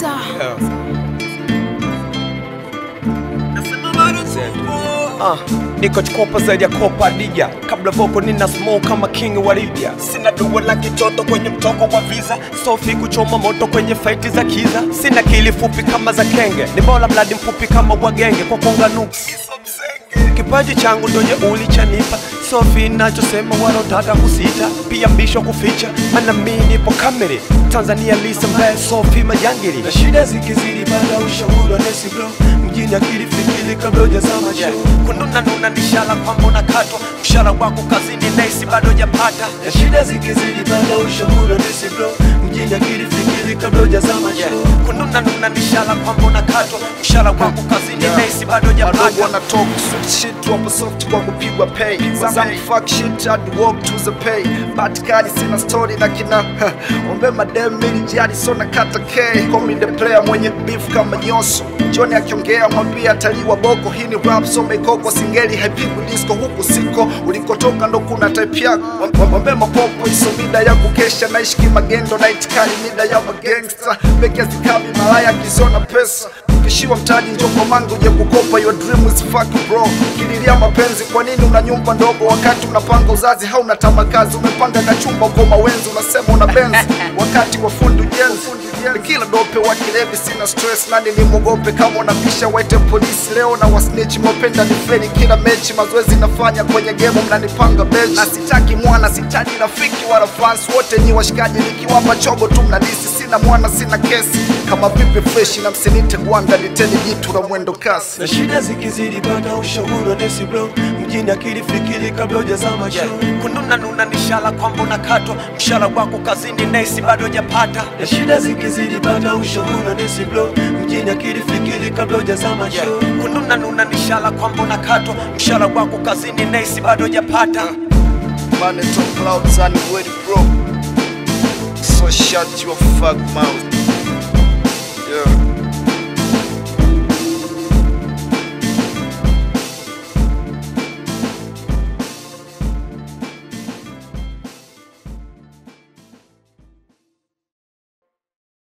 Doctor. Niko chikopa zaidi ya kopa dija. Kabla voko nina smoke kama king wa Libya. Sina duwa la kitoto kwenye mtoko wa visa. Sofi kuchoma moto kwenye fighti za kiza. Sina kili fupi kama za kenge. Ni bola mladi mfupi kama wagenge kwa konga nuksi. Kipaji changu ndo jeuli chanipa. Sofi nachosema warotata kusita. Pia mbisho kuficha. Mana mimi nipo kamili. Tanzania lisa mbae Sofi majangiri. Na shida zikizidi bada ushauri wa nesi bro. Mjini akili fikiri kabla hujazama show. Kununa nuna nishala kwamba unakatwa. Mshahara wako kazini nesi bado hujapata. Na shida zikizidi bada ushauri wa nesi bro. Mjini akili fikiri kabla hujazama show. Kununa nuna nishala kwamba unakatwa. Mshahara wako kazini nesi bado hujapata. I don't wanna talk sweet shit to a soft kwa kupigwa pay. Some fuck shit I'd walk to the pay. But kali sina story na kina ombe madem mili jadi so na kata K. Call me the player mwenye beef kama nyoso. Johnny akiongea mwambia ataliwa boko. Hii ni rap so mekoko singeli haipigwi disco huku siko. Ulikotoka ndo kuna type yako. Ombe mapopo iso mida ya kukesha. Naishi kimagendo na itikali mida ya magangster. Beki zikabi malaya kizona pesa. Kishiwa mtaji njoko mangu je kukopa. Your dream is fucking bro. Kililia mapenzi kwa nini una nyumba ndogo wakati unapanga uzazi hauna tamakazi. Umepanga kachumba kwa mawenzi unasema una benzi wakati wa fundi ujenzi. Kila dope wa kilevi sina stress nani ni mogope kama unabisha waite polisi leo na wasnitch mopenda ni feni kila mechi mazoezi nafanya kwenye game mnanipanga bench na sitaki mwana sitaki rafiki wala fans wote ni washikaji nikiwapa chogo tu mnadisi sina mwana sina kesi kama pipi fresh na msinite gwanda niteni jitu la mwendo kasi na shida zikizidi bada ushauri wa nesi bro mjini akili fikiri kabla hujazama show kununa nuna nishala kwamba unakatwa mshahara wako kazini nesi bado hujapata na shida zikizidi bada ushauri wa nesi bro mjini akili fikiri kabla hujazama show kununa nuna nishala kwamba unakatwa mshahara wako kazini nesi bado hujapata Money talk clouds and ready bro. So shut your fuck mouth.